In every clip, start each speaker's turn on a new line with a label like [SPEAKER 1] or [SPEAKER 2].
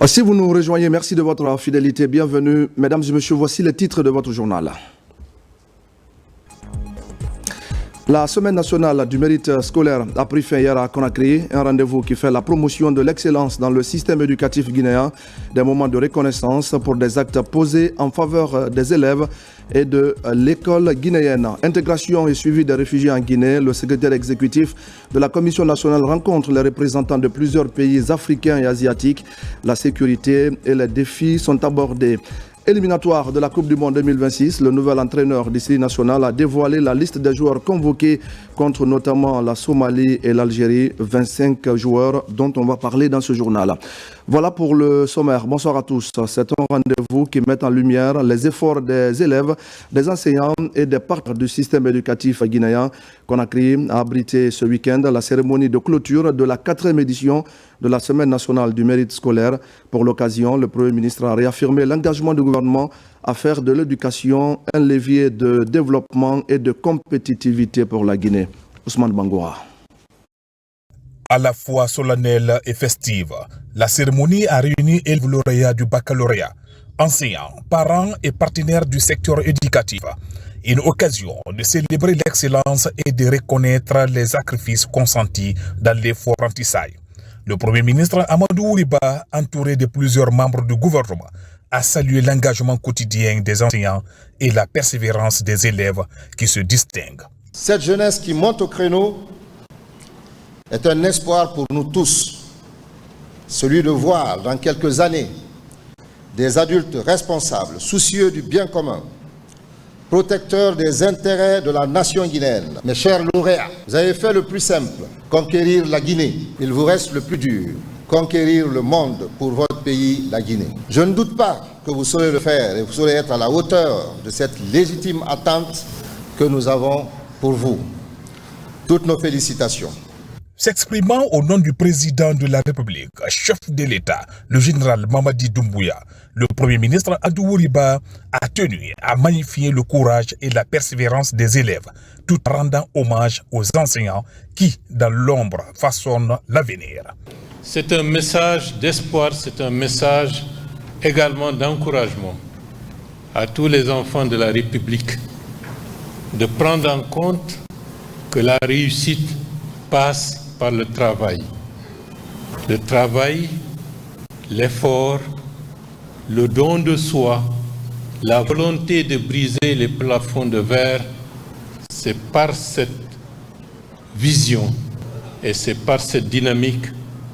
[SPEAKER 1] Si vous nous rejoignez, merci de votre fidélité. Bienvenue. Mesdames et messieurs, voici les titres de votre journal. La Semaine nationale du mérite scolaire a pris fin hier à Conakry, un rendez-vous qui fait la promotion de l'excellence dans le système éducatif guinéen, des moments de reconnaissance pour des actes posés en faveur des élèves et de l'école guinéenne. Intégration et suivi des réfugiés en Guinée, le secrétaire exécutif de la Commission nationale rencontre les représentants de plusieurs pays africains et asiatiques. La sécurité et les défis sont abordés. Éliminatoire de la Coupe du Monde 2026, le nouvel entraîneur du série national a dévoilé la liste des joueurs convoqués contre notamment la Somalie et l'Algérie, 25 joueurs dont on va parler dans ce journal. Voilà pour le sommaire. Bonsoir à tous. C'est un rendez-vous qui met en lumière les efforts des élèves, des enseignants et des partenaires du système éducatif guinéen. Conakry a abrité ce week-end la cérémonie de clôture de la 4e édition de la Semaine nationale du mérite scolaire. Pour l'occasion, le Premier ministre a réaffirmé l'engagement du gouvernement à faire de l'éducation un levier de développement et de compétitivité pour la Guinée. Ousmane Bangoura.
[SPEAKER 2] À la fois solennelle et festive, la cérémonie a réuni les lauréats du baccalauréat, enseignants, parents et partenaires du secteur éducatif. Une occasion de célébrer l'excellence et de reconnaître les sacrifices consentis dans l'effort apprentissage. Le Premier ministre Amadou Ouriba, entouré de plusieurs membres du gouvernement, a salué l'engagement quotidien des enseignants et la persévérance des élèves qui se distinguent.
[SPEAKER 3] Cette jeunesse qui monte au créneau est un espoir pour nous tous, celui de voir dans quelques années des adultes responsables, soucieux du bien commun, protecteurs des intérêts de la nation guinéenne. Mes chers lauréats, vous avez fait le plus simple, conquérir la Guinée. Il vous reste le plus dur, conquérir le monde pour votre pays, la Guinée. Je ne doute pas que vous saurez le faire et vous saurez être à la hauteur de cette légitime attente que nous avons pour vous. Toutes nos félicitations.
[SPEAKER 2] S'exprimant au nom du président de la République, chef de l'État, le général Mamadi Doumbouya, le Premier ministre Adou Ouriba a tenu à magnifier le courage et la persévérance des élèves, tout en rendant hommage aux enseignants qui, dans l'ombre, façonnent l'avenir.
[SPEAKER 4] C'est un message d'espoir, c'est un message également d'encouragement à tous les enfants de la République de prendre en compte que la réussite passe par le travail. Le travail, l'effort, le don de soi, la volonté de briser les plafonds de verre, c'est par cette vision et c'est par cette dynamique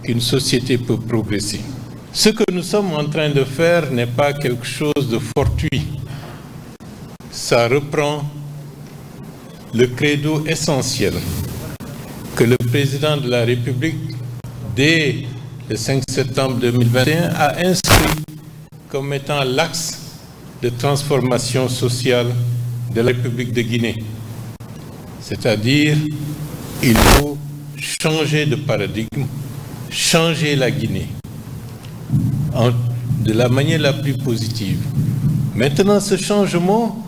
[SPEAKER 4] qu'une société peut progresser. Ce que nous sommes en train de faire n'est pas quelque chose de fortuit. Ça reprend le credo essentiel que le président de la République, dès le 5 septembre 2021, a inscrit comme étant l'axe de transformation sociale de la République de Guinée. C'est-à-dire, il faut changer de paradigme, changer la Guinée de la manière la plus positive. Maintenant, ce changement,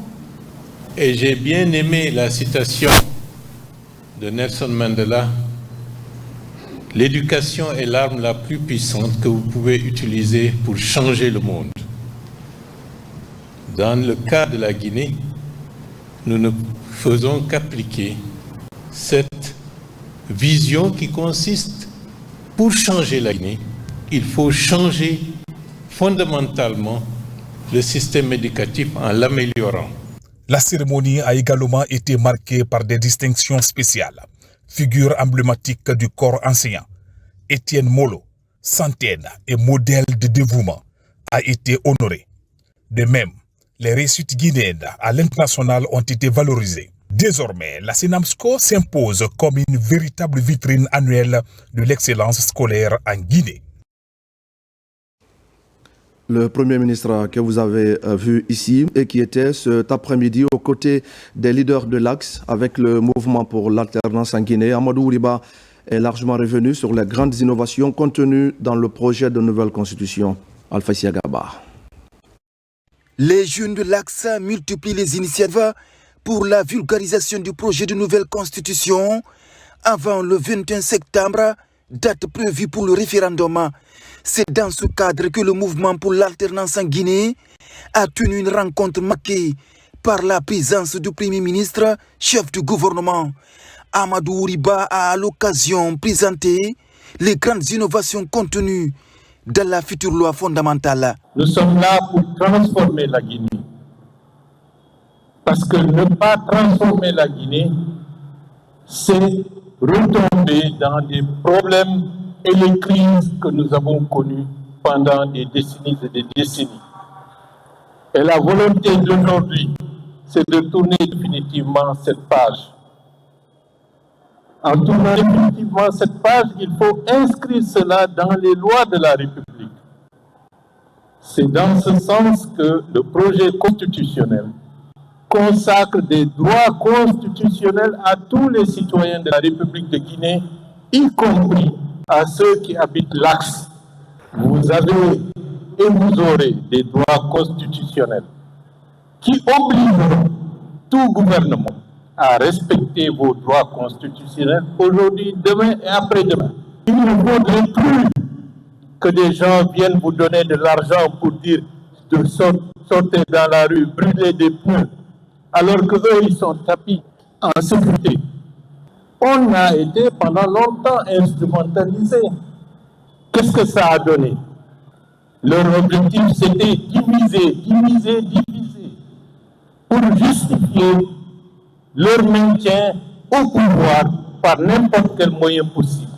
[SPEAKER 4] et j'ai bien aimé la citation de Nelson Mandela, l'éducation est l'arme la plus puissante que vous pouvez utiliser pour changer le monde. Dans le cas de la Guinée, nous ne faisons qu'appliquer cette vision qui consiste, pour changer la Guinée, il faut changer fondamentalement le système éducatif en l'améliorant.
[SPEAKER 2] La cérémonie a également été marquée par des distinctions spéciales. Figure emblématique du corps enseignant, Étienne Molo, centaine et modèle de dévouement, a été honoré. De même, les réussites guinéennes à l'international ont été valorisées. Désormais, la SENAMSCO s'impose comme une véritable vitrine annuelle de l'excellence scolaire en Guinée.
[SPEAKER 1] Le Premier ministre que vous avez vu ici et qui était cet après-midi aux côtés des leaders de l'Axe avec le mouvement pour l'alternance en Guinée, Amadou Ouriba, est largement revenu sur les grandes innovations contenues dans le projet de nouvelle constitution. Alpha Siagaba.
[SPEAKER 5] Les jeunes de l'Axe multiplient les initiatives pour la vulgarisation du projet de nouvelle constitution avant le 21 septembre, date prévue pour le référendum. C'est dans ce cadre que le mouvement pour l'alternance en Guinée a tenu une rencontre marquée par la présence du Premier ministre, chef du gouvernement. Amadou Riba a à l'occasion présenté les grandes innovations contenues dans la future loi fondamentale.
[SPEAKER 6] Nous sommes là pour transformer la Guinée. Parce que ne pas transformer la Guinée, c'est retomber dans des problèmes et les crises que nous avons connues pendant des décennies et des décennies. Et la volonté d'aujourd'hui, c'est de tourner définitivement cette page. En tournant définitivement cette page, il faut inscrire cela dans les lois de la République. C'est dans ce sens que le projet constitutionnel consacre des droits constitutionnels à tous les citoyens de la République de Guinée, y compris à ceux qui habitent l'Axe. Vous avez et vous aurez des droits constitutionnels qui obligent tout gouvernement à respecter vos droits constitutionnels aujourd'hui, demain et après-demain. Il ne faudrait plus que des gens viennent vous donner de l'argent pour dire de sortir dans la rue, brûler des pneus, alors qu'eux, ils sont tapis en sécurité. On a été pendant longtemps instrumentalisés. Qu'est-ce que ça a donné? Leur objectif, c'était diviser, pour justifier leur maintien au pouvoir par n'importe quel moyen possible.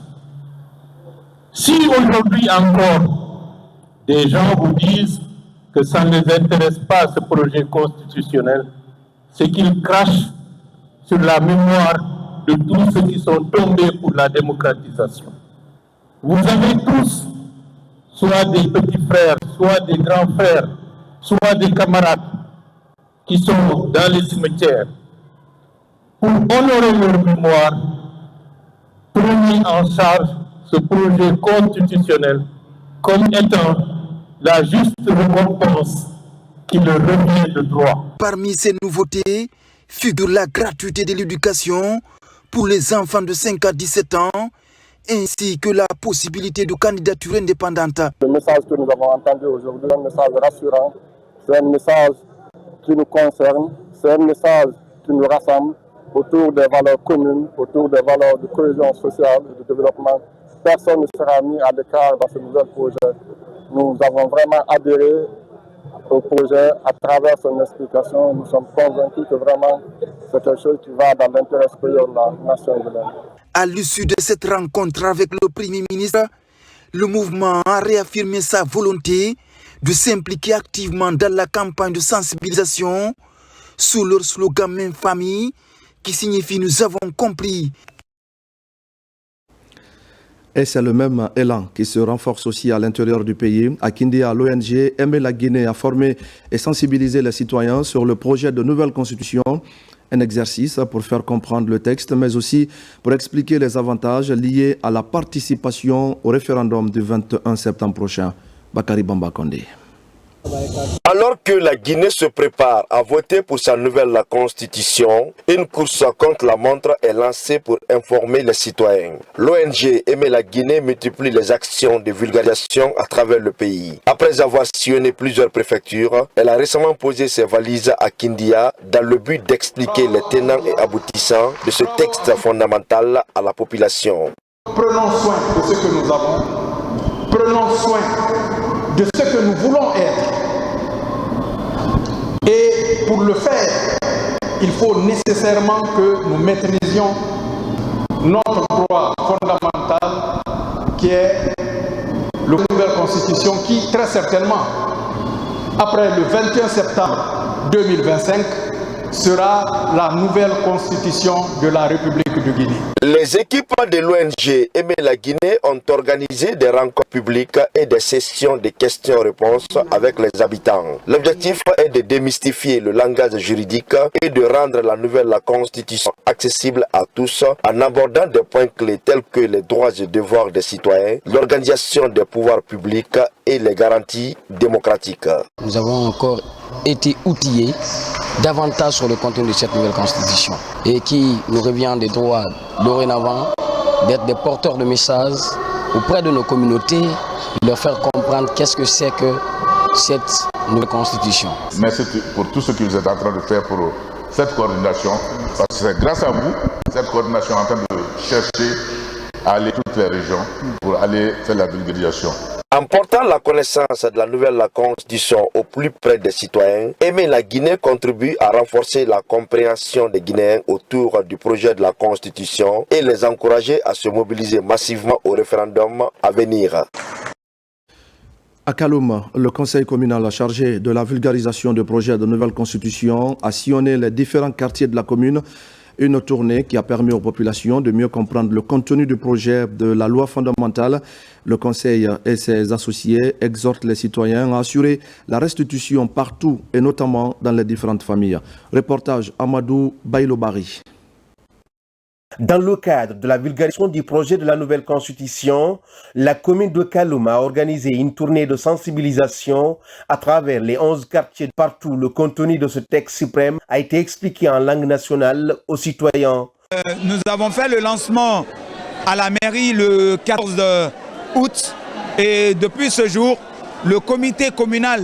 [SPEAKER 6] Si aujourd'hui encore, des gens vous disent que ça ne les intéresse pas, ce projet constitutionnel, c'est qu'ils crachent sur la mémoire de tous ceux qui sont tombés pour la démocratisation. Vous avez tous, soit des petits frères, soit des grands frères, soit des camarades qui sont dans les cimetières. Pour honorer leur mémoire, prenez en charge ce projet constitutionnel comme étant la juste récompense qui leur revient de droit.
[SPEAKER 5] Parmi ces nouveautés figure la gratuité de l'éducation pour les enfants de 5 à 17 ans, ainsi que la possibilité de candidature indépendante.
[SPEAKER 7] Le message que nous avons entendu aujourd'hui est un message rassurant, c'est un message qui nous concerne, c'est un message qui nous rassemble autour des valeurs communes, autour des valeurs de cohésion sociale et de développement. Personne ne sera mis à l'écart dans ce nouvel projet. Nous avons vraiment adhéré au projet à travers son explication. Nous sommes convaincus que vraiment c'est quelque chose qui va dans l'intérêt supérieur de la nation guinéenne.
[SPEAKER 5] À l'issue de cette rencontre avec le Premier ministre, le mouvement a réaffirmé sa volonté de s'impliquer activement dans la campagne de sensibilisation sous leur slogan « Même famille » qui signifie « Nous avons compris ».
[SPEAKER 1] Et c'est le même élan qui se renforce aussi à l'intérieur du pays. À Kindia, l'ONG Aimer la Guinée a formé et sensibilisé les citoyens sur le projet de nouvelle constitution. Un exercice pour faire comprendre le texte, mais aussi pour expliquer les avantages liés à la participation au référendum du 21 septembre prochain. Bakari Bamba Kondé.
[SPEAKER 8] Alors que la Guinée se prépare à voter pour sa nouvelle constitution, une course contre la montre est lancée pour informer les citoyens. L'ONG Aimer la Guinée multiplie les actions de vulgarisation à travers le pays. Après avoir sillonné plusieurs préfectures, elle a récemment posé ses valises à Kindia dans le but d'expliquer les tenants et aboutissants de ce texte fondamental à la population.
[SPEAKER 9] Prenons soin de ce que nous avons, prenons soin de ce que nous voulons être. Et pour le faire, il faut nécessairement que nous maîtrisions notre droit fondamental qui est la nouvelle constitution qui, très certainement, après le 21 septembre 2025, sera la nouvelle constitution de la République. de Guinée.
[SPEAKER 8] Les équipes de l'ONG Aimer la Guinée ont organisé des rencontres publiques et des sessions de questions-réponses avec les habitants. L'objectif est de démystifier le langage juridique et de rendre la nouvelle constitution accessible à tous en abordant des points clés tels que les droits et devoirs des citoyens, l'organisation des pouvoirs publics et les garanties démocratiques.
[SPEAKER 10] Nous avons encore été outillés davantage sur le contenu de cette nouvelle constitution et qui nous revient des droits dorénavant d'être des porteurs de messages auprès de nos communautés, de leur faire comprendre qu'est-ce que c'est que cette nouvelle constitution.
[SPEAKER 11] Merci pour tout ce que vous êtes en train de faire pour cette coordination, parce que c'est grâce à vous, cette coordination est en train de chercher à aller toutes les régions pour aller faire la vulgarisation.
[SPEAKER 8] En portant la connaissance de la nouvelle constitution au plus près des citoyens, Aimer la Guinée contribue à renforcer la compréhension des Guinéens autour du projet de la constitution et les encourager à se mobiliser massivement au référendum à venir.
[SPEAKER 1] À Kaloum, le conseil communal chargé de la vulgarisation du projet de nouvelle constitution a sillonné les différents quartiers de la commune. Une tournée qui a permis aux populations de mieux comprendre le contenu du projet de la loi fondamentale. Le Conseil et ses associés exhortent les citoyens à assurer la restitution partout et notamment dans les différentes familles. Reportage Amadou Bailobari.
[SPEAKER 12] Dans le cadre de la vulgarisation du projet de la nouvelle constitution, la commune de Kaloum a organisé une tournée de sensibilisation à travers les 11 quartiers. Partout, le contenu de ce texte suprême a été expliqué en langue nationale aux citoyens.
[SPEAKER 13] Nous avons fait le lancement à la mairie le 14 août et depuis ce jour, le comité communal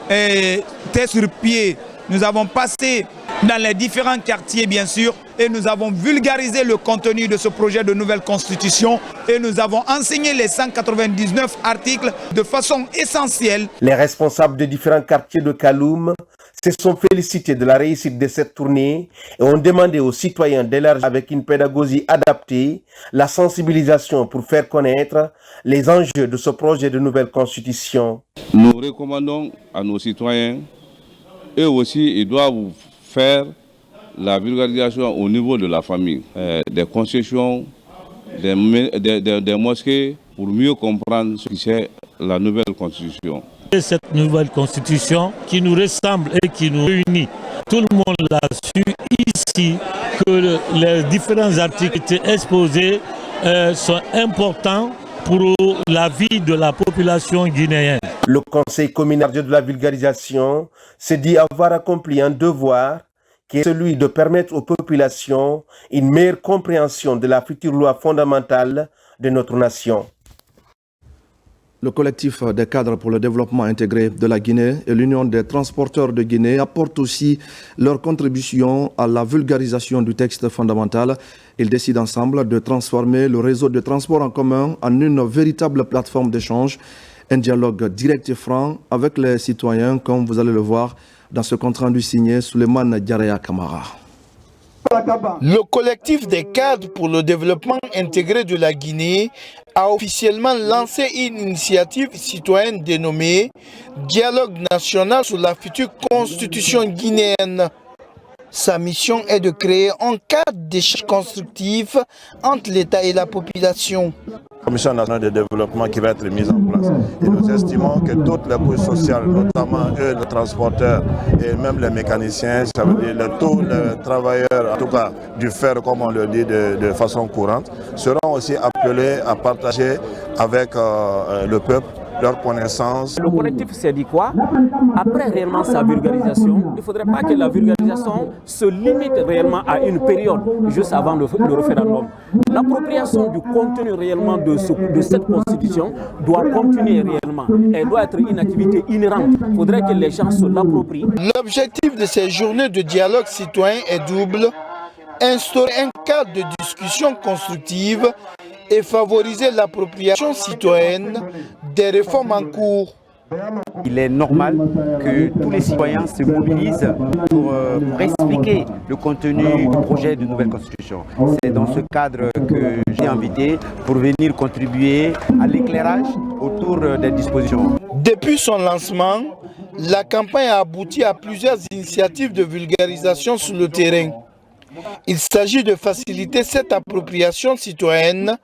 [SPEAKER 13] était sur pied. Nous avons passé dans les différents quartiers, bien sûr, et nous avons vulgarisé le contenu de ce projet de nouvelle constitution et nous avons enseigné les 199 articles de façon essentielle.
[SPEAKER 12] Les responsables des différents quartiers de Kaloum se sont félicités de la réussite de cette tournée et ont demandé aux citoyens d'élargir avec une pédagogie adaptée la sensibilisation pour faire connaître les enjeux de ce projet de nouvelle constitution.
[SPEAKER 14] Nous recommandons à nos citoyens, eux aussi, ils doivent faire la vulgarisation au niveau de la famille, des concessions, des mosquées, pour mieux comprendre ce qu'est la nouvelle constitution.
[SPEAKER 15] Cette nouvelle constitution qui nous ressemble et qui nous réunit, tout le monde l'a su ici, que les différents articles qui étaient exposés sont importants pour la vie de la population guinéenne.
[SPEAKER 12] Le conseil communal de la vulgarisation se dit avoir accompli un devoir qui est celui de permettre aux populations une meilleure compréhension de la future loi fondamentale de notre nation.
[SPEAKER 1] Le collectif des cadres pour le développement intégré de la Guinée et l'Union des transporteurs de Guinée apportent aussi leur contribution à la vulgarisation du texte fondamental. Ils décident ensemble de transformer le réseau de transport en commun en une véritable plateforme d'échange, un dialogue direct et franc avec les citoyens, comme vous allez le voir dans ce compte rendu signé Souleymane Diaraya Kamara.
[SPEAKER 16] Le collectif des cadres pour le développement intégré de la Guinée a officiellement lancé une initiative citoyenne dénommée Dialogue national sur la future constitution guinéenne. Sa mission est de créer un cadre d'échange constructif entre l'État et la population.
[SPEAKER 17] Commission nationale de développement qui va être mise en place. Et nous estimons que toutes les couches sociales, notamment eux, les transporteurs et même les mécaniciens, ça veut dire tous les travailleurs, en tout cas du fer, comme on le dit de façon courante, seront aussi appelés à partager avec le peuple leurs connaissances.
[SPEAKER 18] Le collectif s'est dit quoi? Après réellement sa vulgarisation, il ne faudrait pas que la vulgarisation se limite réellement à une période juste avant le référendum. L'appropriation du contenu réellement de cette constitution doit continuer réellement. Elle doit être une activité inhérente. Il faudrait que les gens se l'approprient.
[SPEAKER 16] L'objectif de ces journées de dialogue citoyen est double. Instaurer un cadre de discussion constructive et favoriser l'appropriation citoyenne des réformes en cours.
[SPEAKER 19] Il est normal que tous les citoyens se mobilisent pour expliquer le contenu du projet de nouvelle constitution. C'est dans ce cadre que j'ai invité pour venir contribuer à l'éclairage autour des dispositions.
[SPEAKER 16] Depuis son lancement, la campagne a abouti à plusieurs initiatives de vulgarisation sur le terrain. Il s'agit de faciliter cette appropriation citoyenne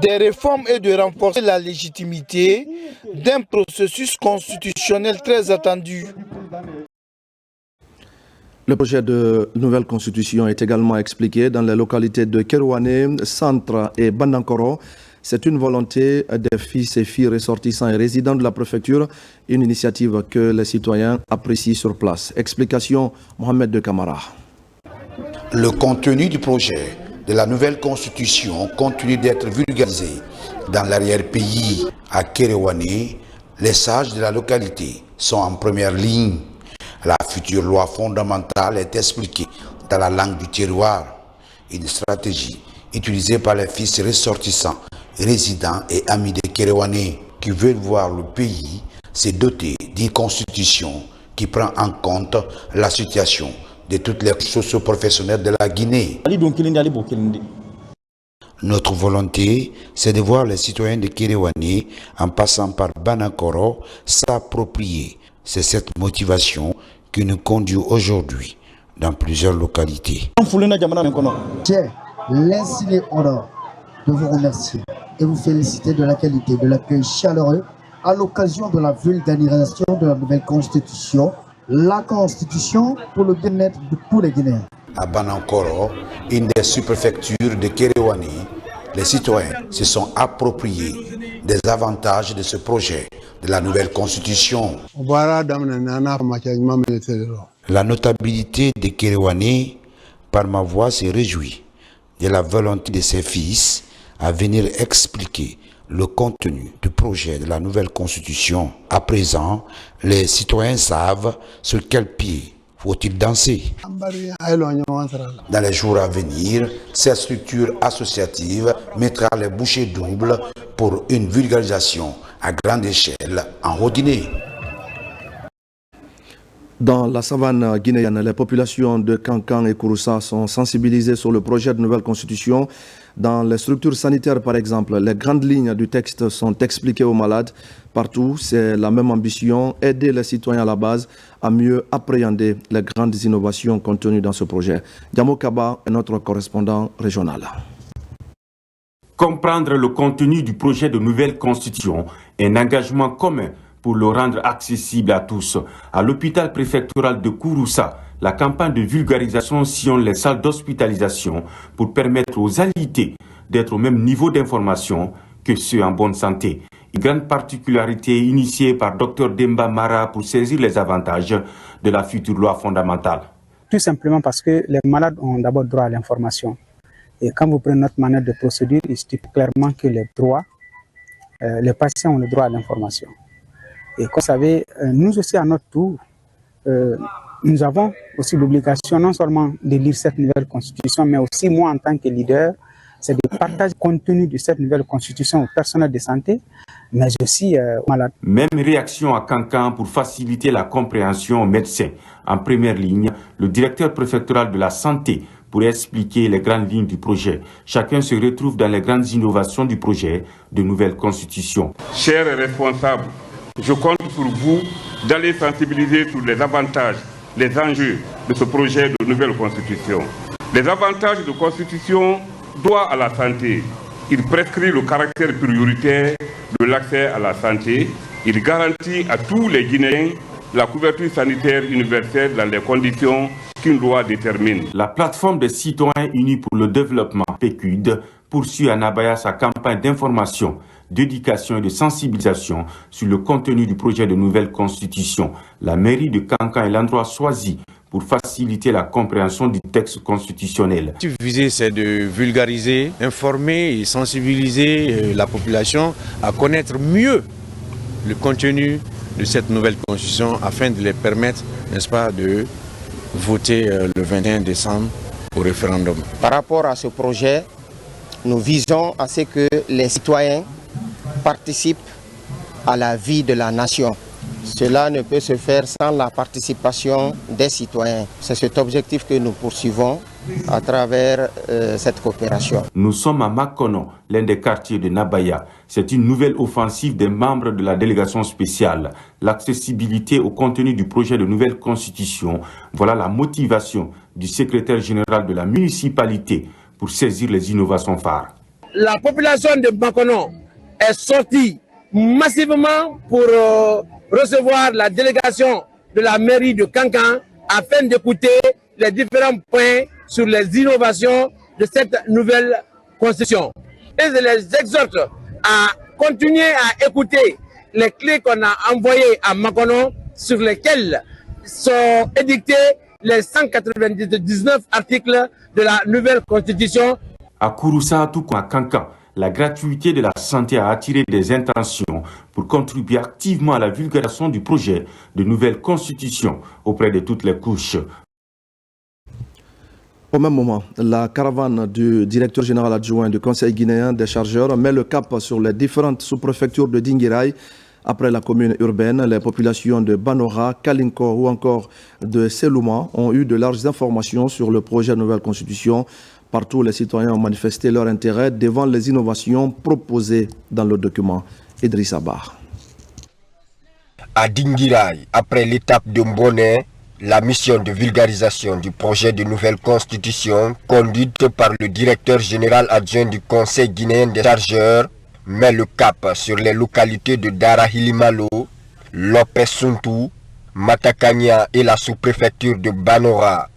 [SPEAKER 16] des réformes et de renforcer la légitimité d'un processus constitutionnel très attendu.
[SPEAKER 1] Le projet de nouvelle constitution est également expliqué dans les localités de Kerouané, Centre et Bandankoro. C'est une volonté des fils et filles ressortissants et résidents de la préfecture, une initiative que les citoyens apprécient sur place. Explication, Mohamed de Camara.
[SPEAKER 20] Le contenu du projet de la nouvelle constitution continue d'être vulgarisé dans l'arrière-pays. À Kerouané, les sages de la localité sont en première ligne. La future loi fondamentale est expliquée dans la langue du terroir, une stratégie utilisée par les fils ressortissants, résidents et amis de Kerouané qui veulent voir le pays se doter d'une constitution qui prend en compte la situation de toutes les socio-professionnels de la Guinée. Notre volonté, c'est de voir les citoyens de Kerouané, en passant par Bandankoro, s'approprier. C'est cette motivation qui nous conduit aujourd'hui dans plusieurs localités.
[SPEAKER 21] J'ai l'insigne honneur de vous remercier et vous féliciter de la qualité de l'accueil chaleureux à l'occasion de la vulgarisation de la nouvelle constitution, la constitution pour le bien-être de tous les Guinéens.
[SPEAKER 20] À Bandankoro, une des sous-préfectures de Kerouané, les citoyens se sont appropriés des avantages de ce projet de la nouvelle constitution. La notabilité de Kerouané, par ma voix, se réjouit de la volonté de ses fils à venir expliquer le contenu du projet de la nouvelle constitution. À présent, les citoyens savent sur quel pied faut-il danser. Dans les jours à venir, cette structure associative mettra les bouchées doubles pour une vulgarisation à grande échelle en Haut-Guinée.
[SPEAKER 1] Dans la savane guinéenne, les populations de Kankan et Kouroussa sont sensibilisées sur le projet de nouvelle constitution. Dans les structures sanitaires, par exemple, les grandes lignes du texte sont expliquées aux malades. Partout, c'est la même ambition, aider les citoyens à la base à mieux appréhender les grandes innovations contenues dans ce projet. Diamo Kaba est notre correspondant régional.
[SPEAKER 22] Comprendre le contenu du projet de nouvelle constitution est un engagement commun pour le rendre accessible à tous. À l'hôpital préfectoral de Kouroussa, la campagne de vulgarisation sillonne les salles d'hospitalisation pour permettre aux alités d'être au même niveau d'information que ceux en bonne santé. Une grande particularité initiée par Dr Demba Mara pour saisir les avantages de la future loi fondamentale.
[SPEAKER 23] Tout simplement parce que les malades ont d'abord droit à l'information. Et quand vous prenez notre manière de procédure, il stipule clairement que les patients ont le droit à l'information. Et comme vous savez, nous aussi à notre tour, nous avons aussi l'obligation non seulement de lire cette nouvelle constitution, mais aussi moi en tant que leader, c'est de partager le contenu de cette nouvelle constitution au personnel de santé, mais aussi aux malades.
[SPEAKER 22] Même réaction à Kankan pour faciliter la compréhension aux médecins. En première ligne, le directeur préfectoral de la santé pour expliquer les grandes lignes du projet. Chacun se retrouve dans les grandes innovations du projet de nouvelle constitution.
[SPEAKER 24] Chers responsables, je compte sur vous d'aller sensibiliser sur les avantages, les enjeux de ce projet de nouvelle constitution. Les avantages de constitution doivent à la santé. Il prescrit le caractère prioritaire de l'accès à la santé. Il garantit à tous les Guinéens la couverture sanitaire universelle dans les conditions qu'une loi détermine.
[SPEAKER 22] La plateforme des citoyens unis pour le développement, PQD, poursuit à Nabaya sa campagne d'information, d'éducation et de sensibilisation sur le contenu du projet de nouvelle constitution. La mairie de Kankan est l'endroit choisi pour faciliter la compréhension du texte constitutionnel.
[SPEAKER 25] L'objectif visé, c'est de vulgariser, informer et sensibiliser la population à connaître mieux le contenu de cette nouvelle constitution afin de les permettre, n'est-ce pas, de voter le 21 décembre au référendum.
[SPEAKER 26] Par rapport à ce projet, nous visons à ce que les citoyens participent à la vie de la nation. Cela ne peut se faire sans la participation des citoyens. C'est cet objectif que nous poursuivons à travers cette coopération.
[SPEAKER 22] Nous sommes à Makono, l'un des quartiers de Nabaya. C'est une nouvelle offensive des membres de la délégation spéciale. L'accessibilité au contenu du projet de nouvelle constitution, voilà la motivation du secrétaire général de la municipalité pour saisir les innovations phares.
[SPEAKER 2] La population de Makono est sortie massivement pour recevoir la délégation de la mairie de Kankan afin d'écouter les différents points sur les innovations de cette nouvelle constitution. Et je les exhorte à continuer à écouter les clés qu'on a envoyées à Makono sur lesquelles sont édictés les 199 articles de la nouvelle constitution.
[SPEAKER 22] À Kouroussa, tout comme à Kankan, la gratuité de la santé a attiré des intentions pour contribuer activement à la vulgarisation du projet de nouvelle constitution auprès de toutes les couches.
[SPEAKER 1] Au même moment, la caravane du directeur général adjoint du Conseil guinéen des chargeurs met le cap sur les différentes sous-préfectures de Dinguiraye. Après la commune urbaine, les populations de Banora, Kalinko ou encore de Selouma ont eu de larges informations sur le projet de nouvelle constitution. Partout, les citoyens ont manifesté leur intérêt devant les innovations proposées dans le document. Idrissa Bar.
[SPEAKER 3] À Dinguiraye, après l'étape de Mbonnet, la mission de vulgarisation du projet de nouvelle constitution, conduite par le directeur général adjoint du Conseil guinéen des chargeurs, met le cap sur les localités de Darahilimalo, Lopé-Suntou, Matakania et la sous-préfecture de Banora.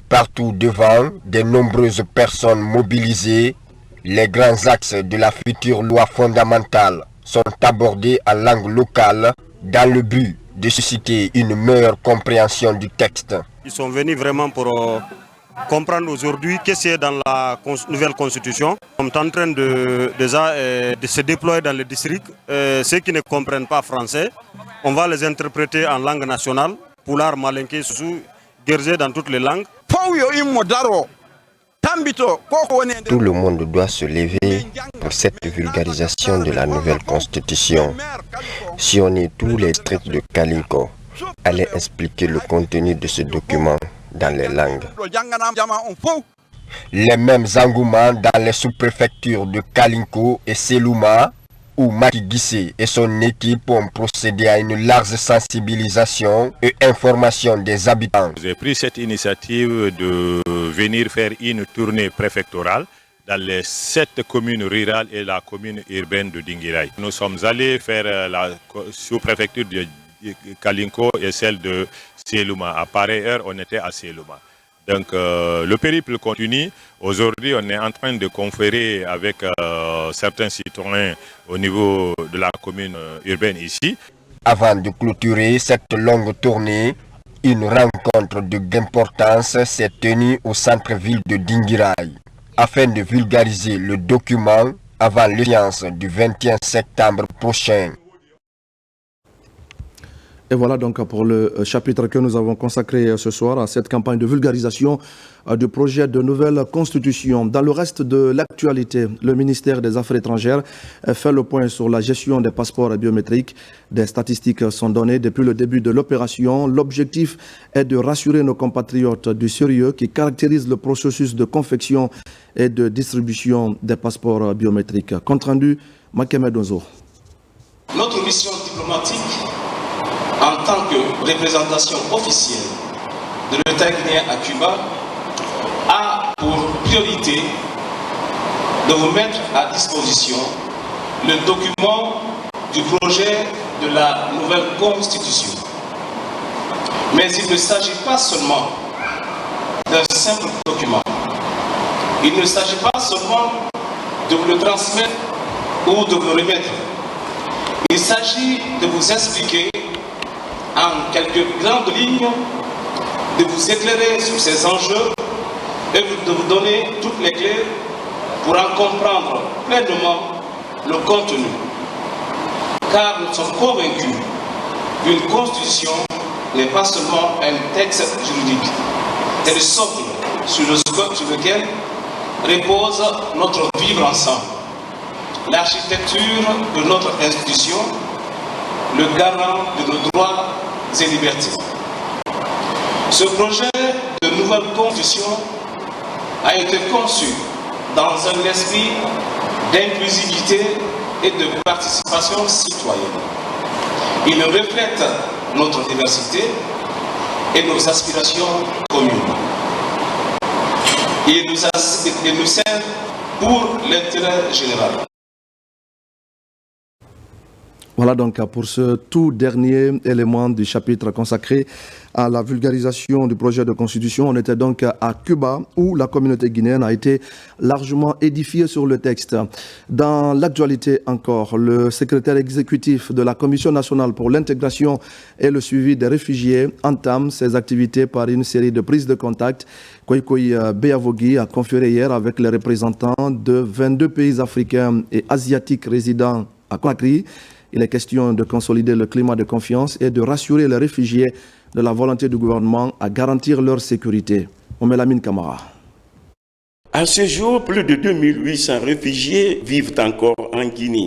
[SPEAKER 3] Partout devant, de nombreuses personnes mobilisées, les grands axes de la future loi fondamentale sont abordés en langue locale dans le but de susciter une meilleure compréhension du texte.
[SPEAKER 4] Ils sont venus vraiment pour comprendre aujourd'hui qu'est-ce qu'il y a dans la nouvelle constitution. On est en train de se déployer dans les districts. Ceux qui ne comprennent pas français, on va les interpréter en langue nationale, Pulaar, Malinké, Soussou, Guérzé dans toutes les langues.
[SPEAKER 3] Tout le monde doit se lever pour cette vulgarisation de la nouvelle constitution. Sillonner tous les districts de Kalinko, aller expliquer le contenu de ce document dans les langues. Les mêmes engouements dans les sous-préfectures de Kalinko et Selouma, où Macky Guissé et son équipe ont procédé à une large sensibilisation et information des habitants.
[SPEAKER 5] J'ai pris cette initiative de venir faire une tournée préfectorale dans les 7 communes rurales et la commune urbaine de Dinguiraye. Nous sommes allés faire la sous-préfecture de Kalinko et celle de Selouma. À pareille heure, on était à Selouma. Donc le périple continue. Aujourd'hui, on est en train de conférer avec certains citoyens au niveau de la commune urbaine ici.
[SPEAKER 3] Avant de clôturer cette longue tournée, une rencontre d'importance s'est tenue au centre-ville de Dinguiraye afin de vulgariser le document avant l'échéance du 21 septembre prochain.
[SPEAKER 1] Et voilà donc pour le chapitre que nous avons consacré ce soir à cette campagne de vulgarisation du projet de nouvelle constitution. Dans le reste de l'actualité, le ministère des Affaires étrangères fait le point sur la gestion des passeports biométriques. Des statistiques sont données depuis le début de l'opération. L'objectif est de rassurer nos compatriotes du sérieux qui caractérise le processus de confection et de distribution des passeports biométriques. Compte rendu, Makeme Donzo.
[SPEAKER 6] Notre mission diplomatique en tant que représentation officielle de l'État guinéen à Cuba, a pour priorité de vous mettre à disposition le document du projet de la nouvelle constitution. Mais il ne s'agit pas seulement d'un simple document. Il ne s'agit pas seulement de vous le transmettre ou de vous le remettre. Il s'agit de vous expliquer en quelques grandes lignes, de vous éclairer sur ces enjeux et de vous donner toutes les clés pour en comprendre pleinement le contenu. Car nous sommes convaincus qu'une constitution n'est pas seulement un texte juridique, c'est le socle sur lequel repose notre vivre ensemble, l'architecture de notre institution, le garant de nos droits et libertés. Ce projet de nouvelle constitution a été conçu dans un esprit d'inclusivité et de participation citoyenne. Il reflète notre diversité et nos aspirations communes. Il nous sert pour l'intérêt général.
[SPEAKER 1] Voilà donc pour ce tout dernier élément du chapitre consacré à la vulgarisation du projet de constitution. On était donc à Cuba où la communauté guinéenne a été largement édifiée sur le texte. Dans l'actualité encore, le secrétaire exécutif de la Commission nationale pour l'intégration et le suivi des réfugiés entame ses activités par une série de prises de contact. Koikoi Beavogui a conféré hier avec les représentants de 22 pays africains et asiatiques résidant à Conakry. Il est question de consolider le climat de confiance et de rassurer les réfugiés de la volonté du gouvernement à garantir leur sécurité. Omelamine Kamara.
[SPEAKER 7] À ce jour, plus de 2800 réfugiés vivent encore en Guinée.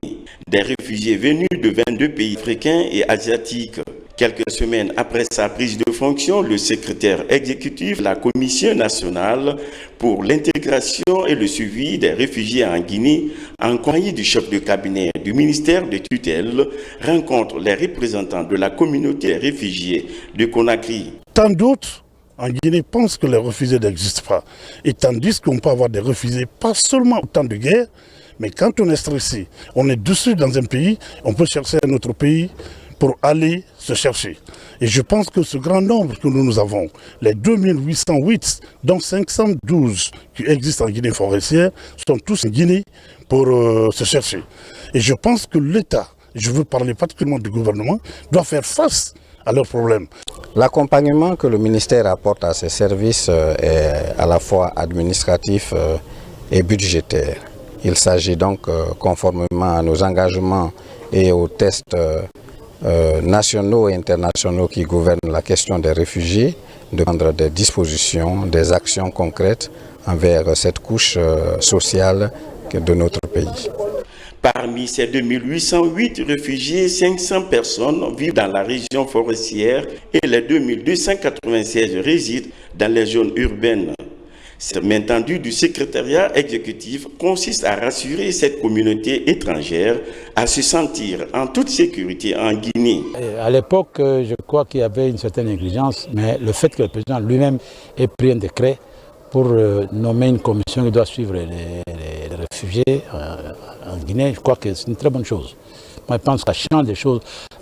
[SPEAKER 7] Des réfugiés venus de 22 pays africains et asiatiques. Quelques semaines après sa prise de fonction, le secrétaire exécutif de la Commission nationale pour l'intégration et le suivi des réfugiés en Guinée, en compagnie du chef de cabinet du ministère de tutelle, rencontre les représentants de la communauté des réfugiés de Conakry.
[SPEAKER 8] Tant d'autres en Guinée pensent que les réfugiés n'existent pas. Et tandis qu'on peut avoir des réfugiés, pas seulement au temps de guerre, mais quand on est stressé, on est dessus dans un pays, on peut chercher un autre pays pour aller se chercher. Et je pense que ce grand nombre que nous avons, les 2808, dont 512 qui existent en Guinée forestière, sont tous en Guinée pour se chercher. Et je pense que l'État, je veux parler particulièrement du gouvernement, doit faire face à leurs problèmes.
[SPEAKER 9] L'accompagnement que le ministère apporte à ces services est à la fois administratif et budgétaire. Il s'agit donc, conformément à nos engagements et aux tests nationaux et internationaux qui gouvernent la question des réfugiés, de prendre des dispositions, des actions concrètes envers cette couche sociale de notre pays.
[SPEAKER 7] Parmi ces 2808 réfugiés, 500 personnes vivent dans la région forestière et les 2296 résident dans les zones urbaines. Cette main tendue du secrétariat exécutif consiste à rassurer cette communauté étrangère à se sentir en toute sécurité en Guinée.
[SPEAKER 10] À l'époque, je crois qu'il y avait une certaine négligence, mais le fait que le président lui-même ait pris un décret pour nommer une commission qui doit suivre les réfugiés en Guinée, je crois que c'est une très bonne chose. Moi, je pense que ça change des choses.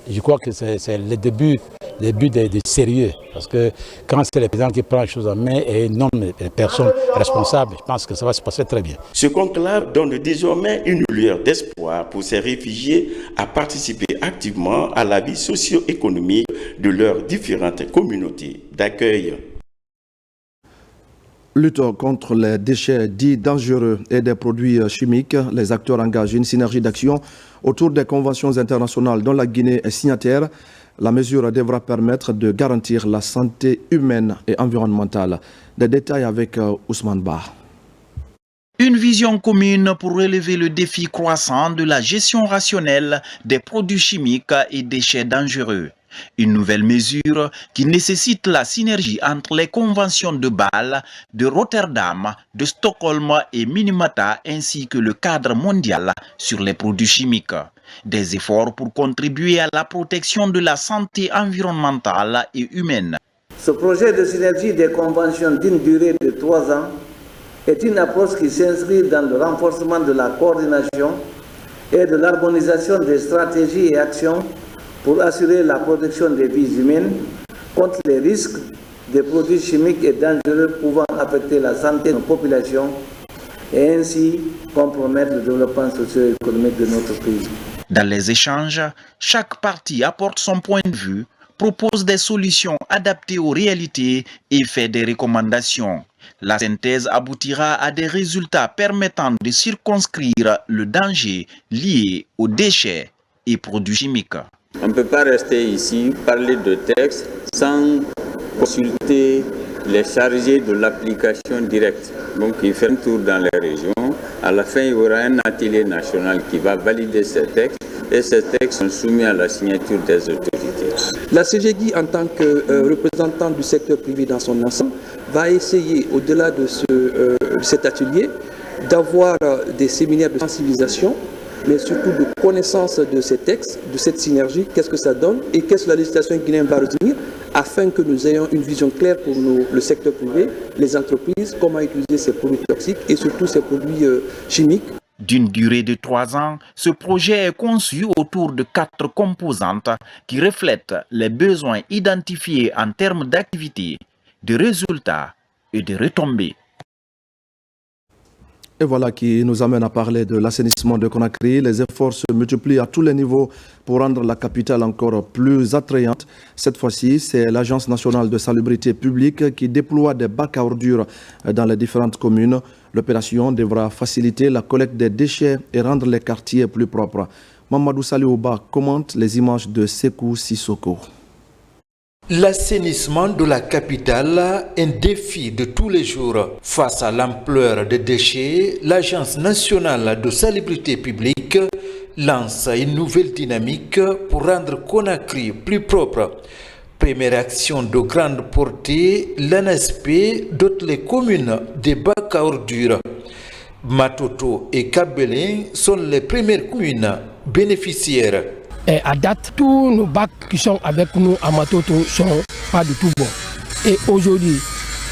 [SPEAKER 10] Je crois que c'est le début du sérieux. Parce que quand c'est le président qui prend les choses en main et nomme les personnes responsables, je pense que ça va se passer très bien.
[SPEAKER 7] Ce conclave donne désormais une lueur d'espoir pour ces réfugiés à participer activement à la vie socio-économique de leurs différentes communautés d'accueil.
[SPEAKER 1] Lutte contre les déchets dits dangereux et des produits chimiques, les acteurs engagent une synergie d'action autour des conventions internationales dont la Guinée est signataire. La mesure devra permettre de garantir la santé humaine et environnementale. Des détails avec Ousmane Ba.
[SPEAKER 11] Une vision commune pour relever le défi croissant de la gestion rationnelle des produits chimiques et déchets dangereux. Une nouvelle mesure qui nécessite la synergie entre les conventions de Bâle, de Rotterdam, de Stockholm et Minamata ainsi que le cadre mondial sur les produits chimiques. Des efforts pour contribuer à la protection de la santé environnementale et humaine.
[SPEAKER 13] Ce projet de synergie des conventions d'une durée de 3 ans est une approche qui s'inscrit dans le renforcement de la coordination et de l'harmonisation des stratégies et actions pour assurer la protection des vies humaines contre les risques des produits chimiques et dangereux pouvant affecter la santé de nos populations et ainsi compromettre le développement socio-économique de notre pays.
[SPEAKER 11] Dans les échanges, chaque partie apporte son point de vue, propose des solutions adaptées aux réalités et fait des recommandations. La synthèse aboutira à des résultats permettant de circonscrire le danger lié aux déchets et produits chimiques.
[SPEAKER 27] On ne peut pas rester ici, parler de texte, sans consulter les chargés de l'application directe. Donc il fait un tour dans les régions. À la fin, il y aura un atelier national qui va valider ces textes et ces textes sont soumis à la signature des autorités.
[SPEAKER 28] La CGGI, en tant que représentant du secteur privé dans son ensemble, va essayer, au-delà de ce cet atelier, d'avoir des séminaires de sensibilisation, mais surtout de connaissance de ces textes, de cette synergie, qu'est-ce que ça donne et qu'est-ce que la législation guinéenne va retenir, afin que nous ayons une vision claire pour le secteur privé, les entreprises, comment utiliser ces produits toxiques et surtout ces produits chimiques.
[SPEAKER 11] D'une durée de 3 ans, ce projet est conçu autour de 4 composantes qui reflètent les besoins identifiés en termes d'activité, de résultats et de retombées.
[SPEAKER 1] Et voilà qui nous amène à parler de l'assainissement de Conakry. Les efforts se multiplient à tous les niveaux pour rendre la capitale encore plus attrayante. Cette fois-ci, c'est l'Agence nationale de salubrité publique qui déploie des bacs à ordures dans les différentes communes. L'opération devra faciliter la collecte des déchets et rendre les quartiers plus propres. Mamadou Saliouba commente les images de Sekou Sissoko.
[SPEAKER 12] L'assainissement de la capitale, un défi de tous les jours. Face à l'ampleur des déchets, l'Agence nationale de salubrité publique lance une nouvelle dynamique pour rendre Conakry plus propre. Première action de grande portée, l'ANASP dote les communes des bacs à ordures. Matoto et Kabelin sont les premières communes bénéficiaires.
[SPEAKER 14] Et à date, tous nos bacs qui sont avec nous à Matoto ne sont pas du tout bons. Et aujourd'hui,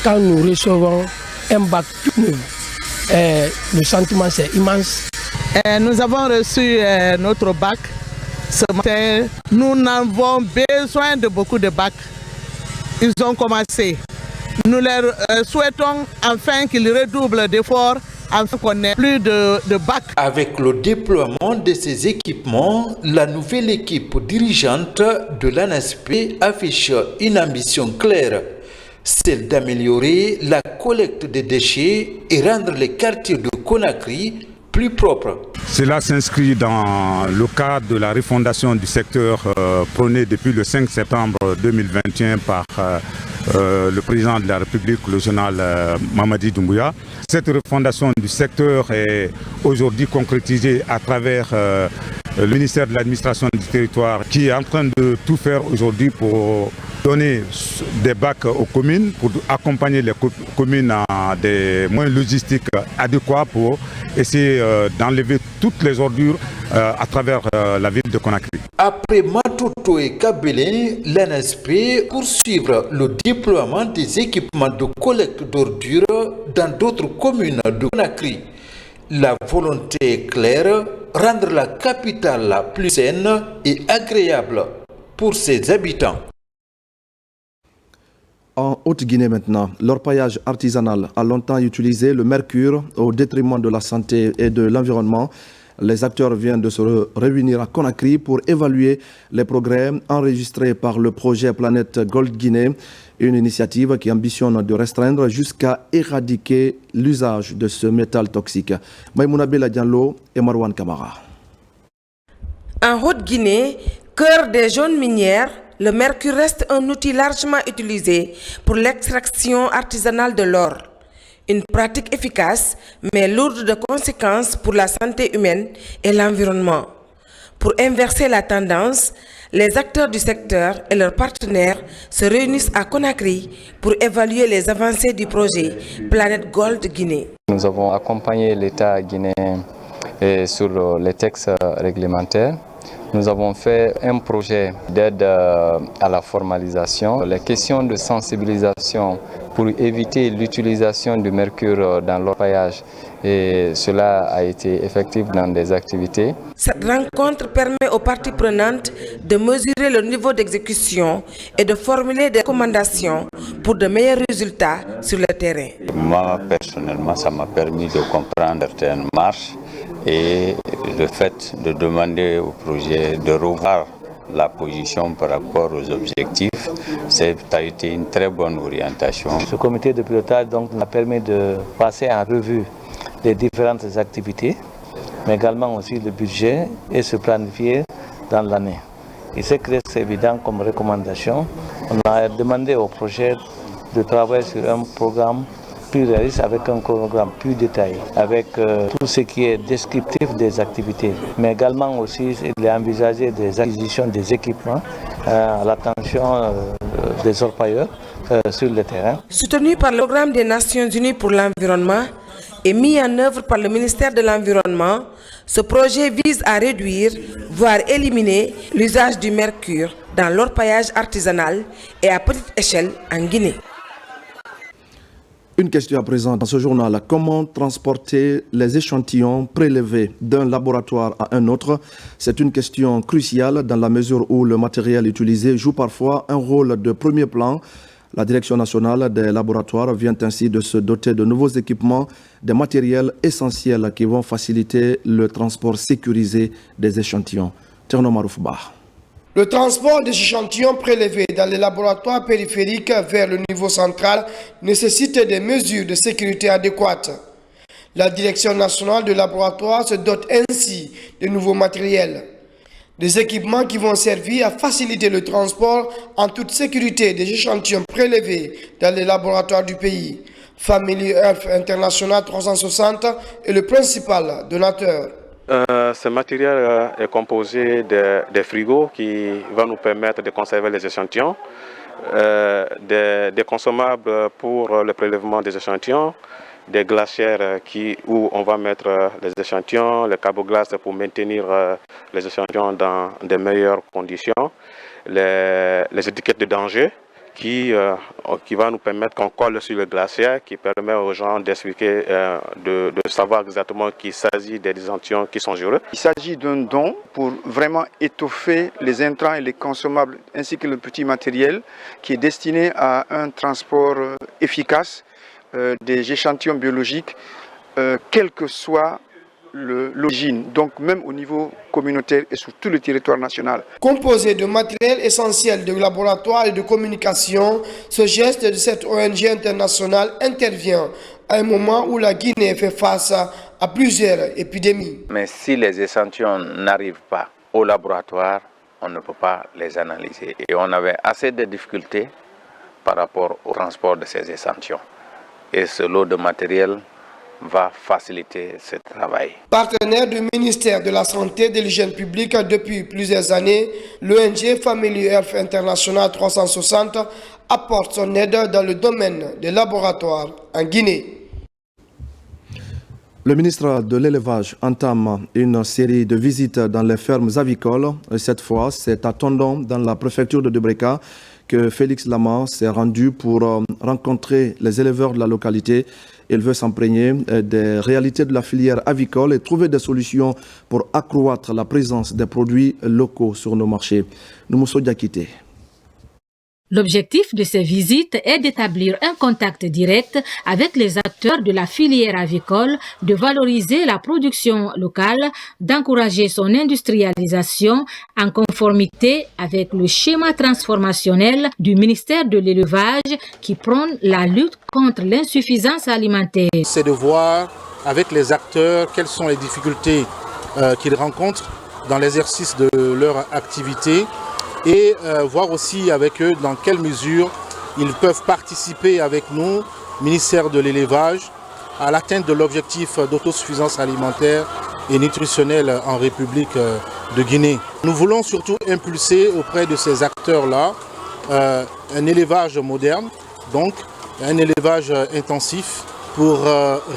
[SPEAKER 14] quand nous recevons un bac tout neuf, le sentiment c'est immense.
[SPEAKER 15] Nous avons reçu notre bac ce matin. Nous avons besoin de beaucoup de bacs. Ils ont commencé. Nous leur souhaitons enfin qu'ils redoublent d'efforts afin qu'on n'ait plus de bacs.
[SPEAKER 12] Avec le déploiement de ces équipements, la nouvelle équipe dirigeante de l'ANASP affiche une ambition claire, celle d'améliorer la collecte des déchets et rendre les quartiers de Conakry plus propres.
[SPEAKER 16] Cela s'inscrit dans le cadre de la refondation du secteur prônée depuis le 5 septembre 2021 par le président de la République, le général Mamadi Doumbouya. Cette refondation du secteur est aujourd'hui concrétisée à travers le ministère de l'administration du territoire qui est en train de tout faire aujourd'hui pour donner des bacs aux communes, pour accompagner les communes à des moyens logistiques adéquats pour essayer d'enlever toutes les ordures à travers la ville de Conakry.
[SPEAKER 12] Après Matoto et Kabelin, l'ANASP poursuivre le déploiement des équipements de collecte d'ordures dans d'autres communes de Conakry. La volonté est claire, rendre la capitale plus saine et agréable pour ses habitants.
[SPEAKER 1] En Haute-Guinée maintenant, l'orpaillage artisanal a longtemps utilisé le mercure au détriment de la santé et de l'environnement. Les acteurs viennent de se réunir à Conakry pour évaluer les progrès enregistrés par le projet Planète Gold Guinée, une initiative qui ambitionne de restreindre jusqu'à éradiquer l'usage de ce métal toxique. Maïmouna Bella Diallo et Marwan Kamara.
[SPEAKER 17] En Haute-Guinée, cœur des zones minières, le mercure reste un outil largement utilisé pour l'extraction artisanale de l'or. Une pratique efficace, mais lourde de conséquences pour la santé humaine et l'environnement. Pour inverser la tendance, les acteurs du secteur et leurs partenaires se réunissent à Conakry pour évaluer les avancées du projet Planète Gold Guinée.
[SPEAKER 18] Nous avons accompagné l'État guinéen sur les textes réglementaires. Nous avons fait un projet d'aide à la formalisation, les questions de sensibilisation pour éviter l'utilisation du mercure dans l'orpaillage. Et cela a été effectif dans des activités.
[SPEAKER 17] Cette rencontre permet aux parties prenantes de mesurer le niveau d'exécution et de formuler des recommandations pour de meilleurs résultats sur le terrain.
[SPEAKER 19] Moi, personnellement, ça m'a permis de comprendre certaines marches et le fait de demander au projet de revoir la position par rapport aux objectifs, ça a été une très bonne orientation.
[SPEAKER 21] Ce comité de pilotage donc, nous a permis de passer en revue les différentes activités, mais également aussi le budget et se planifier dans l'année. Il s'est créé, c'est évident comme recommandation. On a demandé au projet de travailler sur un programme plus réaliste avec un chronogramme plus détaillé, avec tout ce qui est descriptif des activités, mais également aussi il est envisagé des acquisitions des équipements à l'attention des orpailleurs sur le terrain.
[SPEAKER 17] Soutenu par le programme des Nations Unies pour l'environnement, et mis en œuvre par le ministère de l'Environnement, ce projet vise à réduire, voire éliminer l'usage du mercure dans l'orpaillage artisanal et à petite échelle en Guinée.
[SPEAKER 1] Une question à présent dans ce journal. Comment transporter les échantillons prélevés d'un laboratoire à un autre? C'est une question cruciale dans la mesure où le matériel utilisé joue parfois un rôle de premier plan. La Direction nationale des laboratoires vient ainsi de se doter de nouveaux équipements, des matériels essentiels qui vont faciliter le transport sécurisé des échantillons. Tierno Maroufba.
[SPEAKER 2] Le transport des échantillons prélevés dans les laboratoires périphériques vers le niveau central nécessite des mesures de sécurité adéquates. La Direction nationale des laboratoires se dote ainsi de nouveaux matériels. Des équipements qui vont servir à faciliter le transport en toute sécurité des échantillons prélevés dans les laboratoires du pays. Family Health International 360 est le principal donateur.
[SPEAKER 4] Ce matériel est composé de frigos qui vont nous permettre de conserver les échantillons, des consommables pour le prélèvement des échantillons, des glacières où on va mettre les échantillons, les carboglaces pour maintenir les échantillons dans de meilleures conditions, les étiquettes de danger qui va nous permettre qu'on colle sur le glacier, qui permet aux gens d'expliquer, de savoir exactement qu'il s'agit des échantillons qui sont dangereux.
[SPEAKER 20] Il s'agit d'un don pour vraiment étoffer les intrants et les consommables ainsi que le petit matériel qui est destiné à un transport efficace des échantillons biologiques, quelle que soit l'origine, donc même au niveau communautaire et sur tout le territoire national.
[SPEAKER 2] Composé de matériel essentiel de laboratoire et de communication, ce geste de cette ONG internationale intervient à un moment où la Guinée fait face à plusieurs épidémies.
[SPEAKER 22] Mais si les échantillons n'arrivent pas au laboratoire, on ne peut pas les analyser. Et on avait assez de difficultés par rapport au transport de ces échantillons. Et ce lot de matériel va faciliter ce travail.
[SPEAKER 2] Partenaire du ministère de la Santé et de l'Hygiène publique depuis plusieurs années, l'ONG Family Health International 360 apporte son aide dans le domaine des laboratoires en Guinée.
[SPEAKER 1] Le ministre de l'Élevage entame une série de visites dans les fermes avicoles. Cette fois, c'est à Tondon, dans la préfecture de Debreka, que Félix Lama s'est rendu pour rencontrer les éleveurs de la localité. Il veut s'imprégner des réalités de la filière avicole et trouver des solutions pour accroître la présence des produits locaux sur nos marchés. Noumousso Diakité.
[SPEAKER 23] L'objectif de ces visites est d'établir un contact direct avec les acteurs de la filière avicole, de valoriser la production locale, d'encourager son industrialisation en conformité avec le schéma transformationnel du ministère de l'Élevage qui prône la lutte contre l'insuffisance alimentaire.
[SPEAKER 8] C'est de voir avec les acteurs quelles sont les difficultés qu'ils rencontrent dans l'exercice de leur activité, et voir aussi avec eux dans quelle mesure ils peuvent participer avec nous, ministère de l'Élevage, à l'atteinte de l'objectif d'autosuffisance alimentaire et nutritionnelle en République de Guinée. Nous voulons surtout impulser auprès de ces acteurs-là un élevage moderne, donc un élevage intensif pour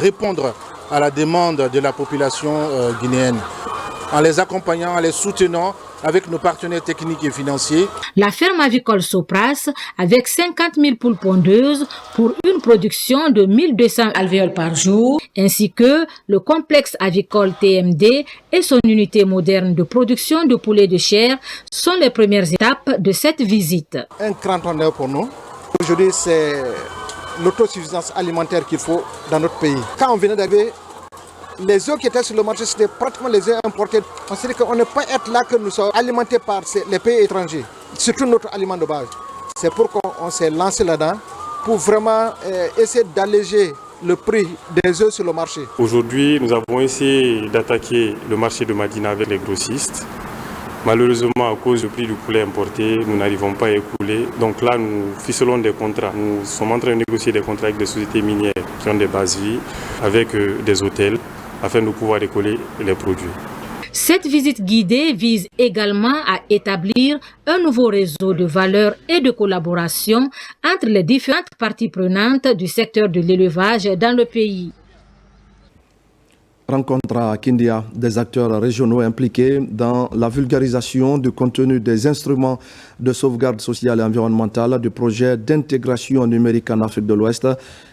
[SPEAKER 8] répondre à la demande de la population guinéenne, en les accompagnant, en les soutenant avec nos partenaires techniques et financiers.
[SPEAKER 23] La ferme avicole Sopras, avec 50 000 poules pondeuses pour une production de 1200 alvéoles par jour, ainsi que le complexe avicole TMD et son unité moderne de production de poulet de chair sont les premières étapes de cette visite.
[SPEAKER 24] Un grand honneur pour nous. Aujourd'hui, c'est l'autosuffisance alimentaire qu'il faut dans notre pays. Quand on venait d'arriver, les œufs qui étaient sur le marché, c'était pratiquement les œufs importés. On s'est dit qu'on ne peut pas être là que nous sommes alimentés par les pays étrangers, surtout notre aliment de base. C'est pourquoi on s'est lancé là-dedans pour vraiment essayer d'alléger le prix des œufs sur le marché.
[SPEAKER 4] Aujourd'hui, nous avons essayé d'attaquer le marché de Madina avec les grossistes. Malheureusement, à cause du prix du poulet importé, nous n'arrivons pas à écouler. Donc là, nous ficelons des contrats. Nous sommes en train de négocier des contrats avec des sociétés minières qui ont des bases vie, avec des hôtels, afin de pouvoir écouler les produits.
[SPEAKER 23] Cette visite guidée vise également à établir un nouveau réseau de valeur et de collaboration entre les différentes parties prenantes du secteur de l'élevage dans le pays.
[SPEAKER 1] Rencontre à Kindia des acteurs régionaux impliqués dans la vulgarisation du contenu des instruments de sauvegarde sociale et environnementale du projet d'intégration numérique en Afrique de l'Ouest.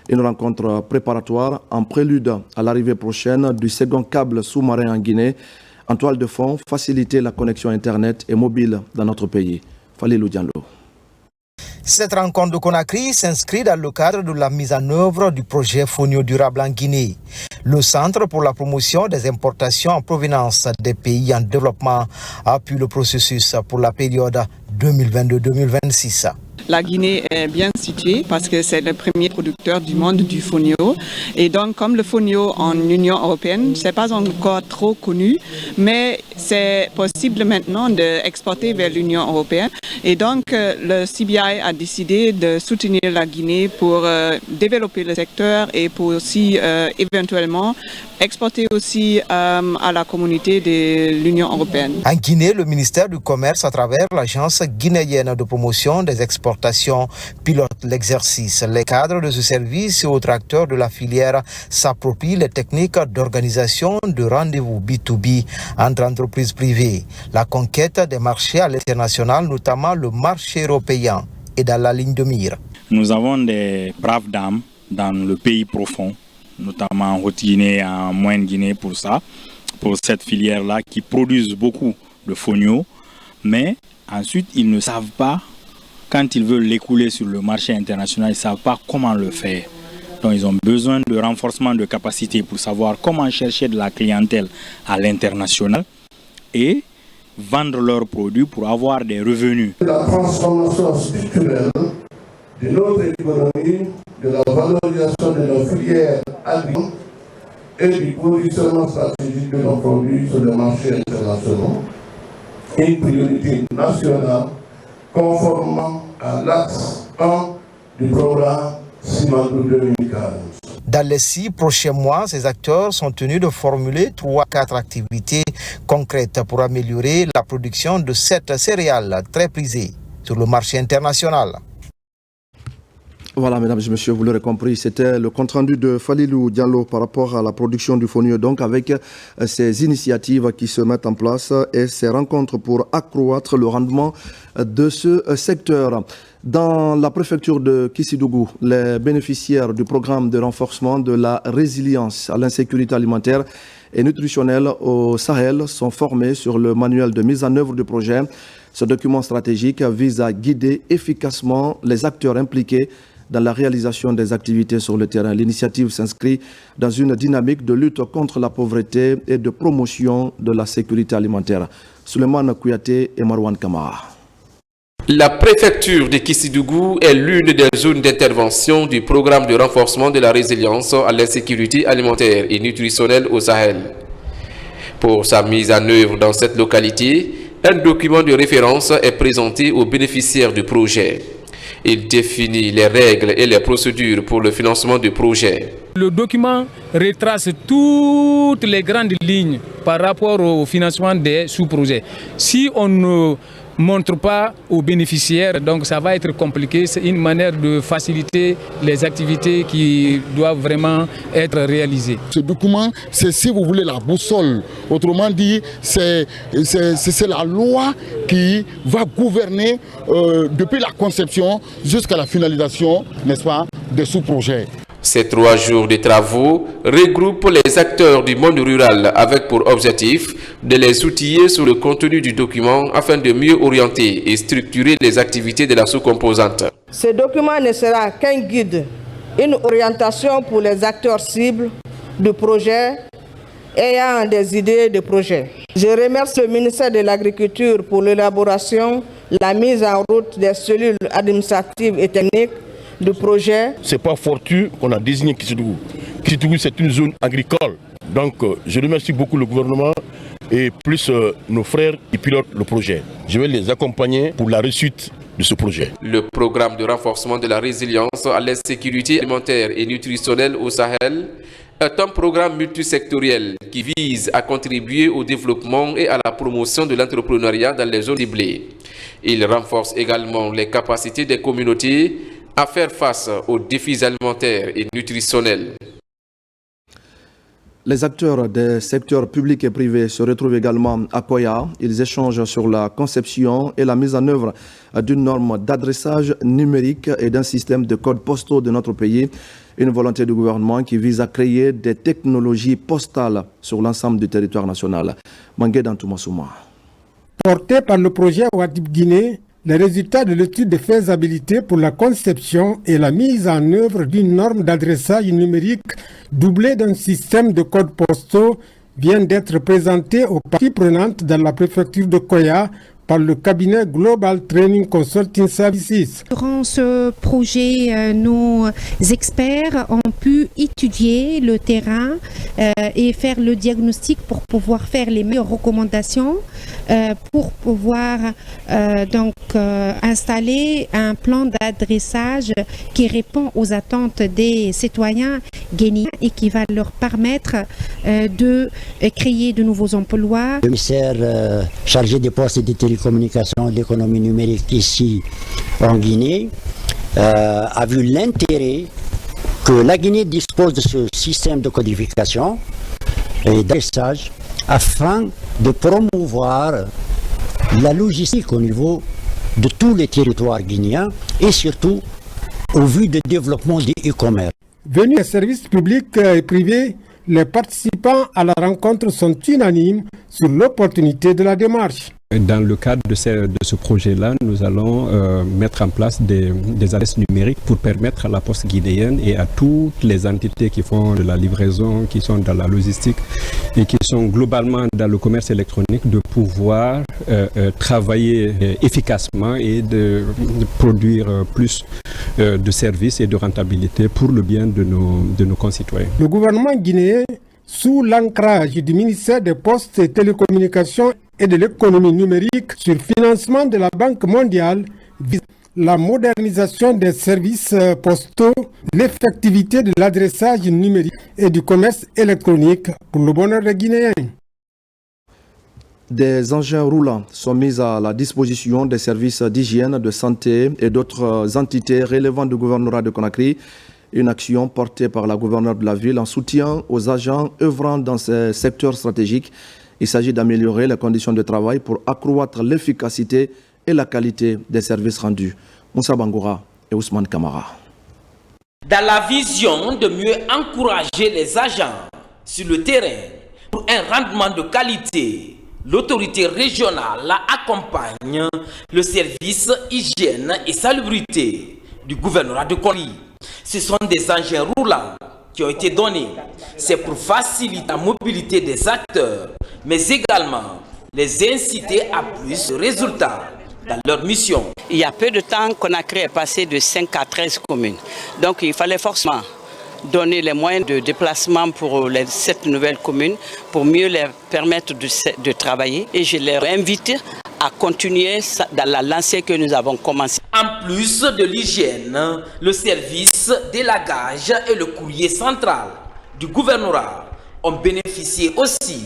[SPEAKER 1] Une rencontre préparatoire en prélude à l'arrivée prochaine du second câble sous-marin en Guinée en toile de fond, faciliter la connexion Internet et mobile dans notre pays. Falilou Diallo.
[SPEAKER 3] Cette rencontre de Conakry s'inscrit dans le cadre de la mise en œuvre du projet Fonio durable en Guinée. Le Centre pour la promotion des importations en provenance des pays en développement appuie le processus pour la période 2022-2026.
[SPEAKER 5] La Guinée est bien située parce que c'est le premier producteur du monde du fonio. Et donc, comme le fonio en Union européenne, ce n'est pas encore trop connu, mais c'est possible maintenant d'exporter vers l'Union européenne. Et donc, le CBI a décidé de soutenir la Guinée pour développer le secteur et pour aussi éventuellement exporter aussi à la communauté de l'Union européenne.
[SPEAKER 3] En Guinée, le ministère du Commerce, à travers l'Agence guinéenne de promotion des exportations, pilote l'exercice. Les cadres de ce service et autres acteurs de la filière s'approprient les techniques d'organisation de rendez-vous B2B entre entreprises privées. La conquête des marchés à l'international, notamment le marché européen, est dans la ligne de mire.
[SPEAKER 6] Nous avons des braves dames dans le pays profond, notamment en Haute-Guinée et en Moyenne-Guinée pour cette filière-là, qui produisent beaucoup de fonio, mais ensuite ils ne savent pas, quand ils veulent l'écouler sur le marché international, ils ne savent pas comment le faire. Donc ils ont besoin de renforcement de capacité pour savoir comment chercher de la clientèle à l'international et vendre leurs produits pour avoir des revenus.
[SPEAKER 7] La transformation structurelle de notre économie, de la valorisation de nos filières agricoles et du positionnement stratégique de nos produits sur le marché international, une priorité nationale conformément à l'axe 1 du programme Simandou 2015.
[SPEAKER 3] Dans les 6 prochains mois, ces acteurs sont tenus de formuler 3 à 4 activités concrètes pour améliorer la production de cette céréale très prisée sur le marché international.
[SPEAKER 1] Voilà, mesdames et messieurs, vous l'aurez compris, c'était le compte-rendu de Falilou Diallo par rapport à la production du fonio, donc avec ces initiatives qui se mettent en place et ces rencontres pour accroître le rendement de ce secteur. Dans la préfecture de Kissidougou, les bénéficiaires du programme de renforcement de la résilience à l'insécurité alimentaire et nutritionnelle au Sahel sont formés sur le manuel de mise en œuvre du projet. Ce document stratégique vise à guider efficacement les acteurs impliqués dans la réalisation des activités sur le terrain. L'initiative s'inscrit dans une dynamique de lutte contre la pauvreté et de promotion de la sécurité alimentaire. Souleymane Kouyaté et Marwan Kamara.
[SPEAKER 9] La préfecture de Kissidougou est l'une des zones d'intervention du programme de renforcement de la résilience à l'insécurité alimentaire et nutritionnelle au Sahel. Pour sa mise en œuvre dans cette localité, un document de référence est présenté aux bénéficiaires du projet. Il définit les règles et les procédures pour le financement du projet.
[SPEAKER 10] Le document retrace toutes les grandes lignes par rapport au financement des sous-projets. Si on ne montre pas aux bénéficiaires, donc ça va être compliqué. C'est une manière de faciliter les activités qui doivent vraiment être réalisées.
[SPEAKER 25] Ce document, c'est, si vous voulez, la boussole. Autrement dit, c'est la loi qui va gouverner depuis la conception jusqu'à la finalisation, n'est-ce pas, des sous-projets.
[SPEAKER 9] Ces 3 jours de travaux regroupent les acteurs du monde rural avec pour objectif de les outiller sur le contenu du document afin de mieux orienter et structurer les activités de la sous-composante.
[SPEAKER 26] Ce document ne sera qu'un guide, une orientation pour les acteurs cibles du projet ayant des idées de projet. Je remercie le ministère de l'Agriculture pour l'élaboration, la mise en route des cellules administratives et techniques du projet.
[SPEAKER 25] C'est pas fortuit qu'on a désigné Kissidougou. Kissidougou, c'est une zone agricole. Donc, je remercie beaucoup le gouvernement et plus nos frères qui pilotent le projet. Je vais les accompagner pour la réussite de ce projet.
[SPEAKER 9] Le programme de renforcement de la résilience à l'insécurité alimentaire et nutritionnelle au Sahel est un programme multisectoriel qui vise à contribuer au développement et à la promotion de l'entrepreneuriat dans les zones ciblées. Il renforce également les capacités des communautés à faire face aux défis alimentaires et nutritionnels.
[SPEAKER 1] Les acteurs des secteurs publics et privés se retrouvent également à Koya. Ils échangent sur la conception et la mise en œuvre d'une norme d'adressage numérique et d'un système de codes postaux de notre pays. Une volonté du gouvernement qui vise à créer des technologies postales sur l'ensemble du territoire national. Mangué Dantouma.
[SPEAKER 11] Porté par le projet Ouadib Guinée, les résultats de l'étude de faisabilité pour la conception et la mise en œuvre d'une norme d'adressage numérique doublée d'un système de codes postaux viennent d'être présentés aux parties prenantes dans la préfecture de Koya par le cabinet Global Training Consulting Services.
[SPEAKER 12] Durant ce projet, nos experts ont pu étudier le terrain et faire le diagnostic pour pouvoir faire les meilleures recommandations, pour pouvoir installer un plan d'adressage qui répond aux attentes des citoyens guinéens et qui va leur permettre de créer de nouveaux emplois.
[SPEAKER 13] Le ministère chargé des postes et des télécommunications et de l'économie numérique ici en Guinée a vu l'intérêt que la Guinée dispose de ce système de codification et d'adressage afin de promouvoir la logistique au niveau de tous les territoires guinéens et surtout au vu du développement du e-commerce.
[SPEAKER 11] Venus des services publics et privés, les participants à la rencontre sont unanimes sur l'opportunité de la démarche.
[SPEAKER 14] Dans le cadre de ce projet-là, nous allons mettre en place des adresses numériques pour permettre à la poste guinéenne et à toutes les entités qui font de la livraison, qui sont dans la logistique et qui sont globalement dans le commerce électronique de pouvoir travailler efficacement et de produire plus de services et de rentabilité pour le bien de nos concitoyens.
[SPEAKER 11] Le gouvernement guinéen, sous l'ancrage du ministère des Postes et Télécommunications et de l'économie numérique sur financement de la Banque mondiale, vise la modernisation des services postaux, l'effectivité de l'adressage numérique et du commerce électronique pour le bonheur des Guinéens.
[SPEAKER 1] Des engins roulants sont mis à la disposition des services d'hygiène, de santé et d'autres entités relevant du gouvernorat de Conakry. Une action portée par la gouverneure de la ville en soutien aux agents œuvrant dans ces secteurs stratégiques. Il s'agit d'améliorer les conditions de travail pour accroître l'efficacité et la qualité des services rendus. Moussa Bangoura et Ousmane Kamara.
[SPEAKER 15] Dans la vision de mieux encourager les agents sur le terrain pour un rendement de qualité, l'autorité régionale accompagne le service hygiène et salubrité du gouvernorat de Conakry. Ce sont des engins roulants qui ont été donnés. C'est pour faciliter la mobilité des acteurs, mais également les inciter à plus de résultats dans leur mission.
[SPEAKER 16] Il y a peu de temps, Conakry est passé de 5 à 13 communes. Donc il fallait forcément donner les moyens de déplacement pour les 7 nouvelles communes pour mieux leur permettre de travailler. Et je les invite à continuer dans la lancée que nous avons commencé.
[SPEAKER 15] En plus de l'hygiène, le service d'élagage et le courrier central du gouvernorat ont bénéficié aussi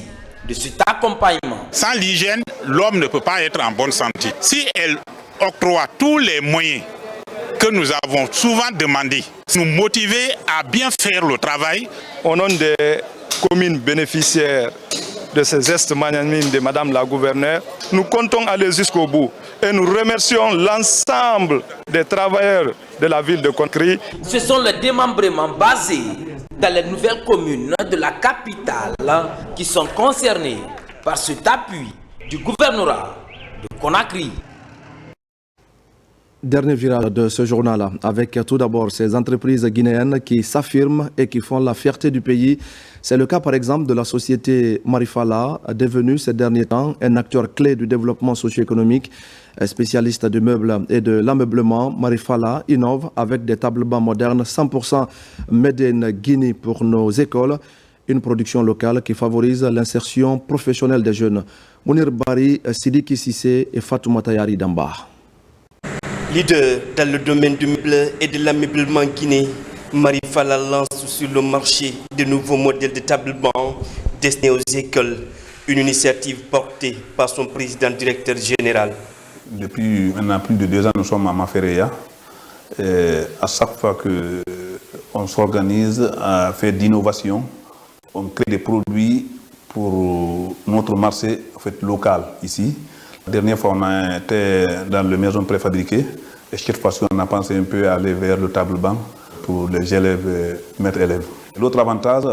[SPEAKER 15] de cet accompagnement.
[SPEAKER 27] Sans l'hygiène, l'homme ne peut pas être en bonne santé. Si elle octroie tous les moyens que nous avons souvent demandé, nous motiver à bien faire le travail.
[SPEAKER 28] Au nom des communes bénéficiaires de ces gestes magnanimes de Madame la gouverneure, nous comptons aller jusqu'au bout et nous remercions l'ensemble des travailleurs de la ville de Conakry.
[SPEAKER 15] Ce sont les démembrements basés dans les nouvelles communes de la capitale qui sont concernés par cet appui du gouvernorat de Conakry.
[SPEAKER 1] Dernier virage de ce journal avec tout d'abord ces entreprises guinéennes qui s'affirment et qui font la fierté du pays. C'est le cas par exemple de la société Marifala, devenue ces derniers temps un acteur clé du développement socio-économique. Spécialiste du meuble et de l'ameublement, Marifala innove avec des tables-bancs modernes 100% made in Guinée pour nos écoles. Une production locale qui favorise l'insertion professionnelle des jeunes. Mounir Bari, Sidiki Sissé et Fatoumata Yari Damba.
[SPEAKER 29] Leader dans le domaine du meuble et de l'ameublement guinéen, Marifala lance sur le marché de nouveaux modèles de table-bancs destinés aux écoles. Une initiative portée par son président directeur général.
[SPEAKER 30] Depuis maintenant plus de 2 ans, nous sommes à Mafereya. À chaque fois qu'on s'organise à faire d'innovation, on crée des produits pour notre marché local ici. La dernière fois, on a été dans les maisons préfabriquées. Et cette fois-ci, on a pensé un peu à aller vers le table-banc pour les élèves et maîtres élèves. L'autre avantage,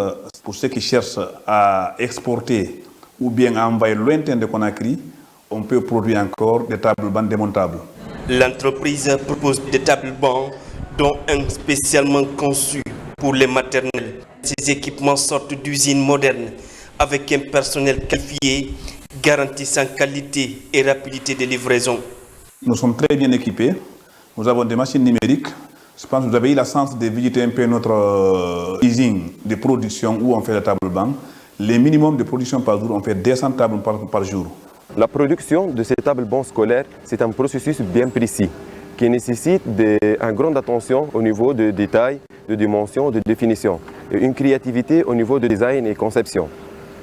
[SPEAKER 30] pour ceux qui cherchent à exporter ou bien à envoyer lointain de Conakry, on peut produire encore des tables-bancs démontables.
[SPEAKER 29] L'entreprise propose des tables-bancs dont un spécialement conçu pour les maternelles. Ces équipements sortent d'usines modernes avec un personnel qualifié garantissant qualité et rapidité de livraison.
[SPEAKER 30] Nous sommes très bien équipés. Nous avons des machines numériques. Je pense que vous avez eu la chance de visiter un peu notre usine de production où on fait les tables-bancs. Les minimums de production par jour, on fait 200 tables par jour.
[SPEAKER 2] La production de ces tables-bancs scolaires, c'est un processus bien précis qui nécessite une grande attention au niveau de détails, de dimensions, de définition et une créativité au niveau de design et conception.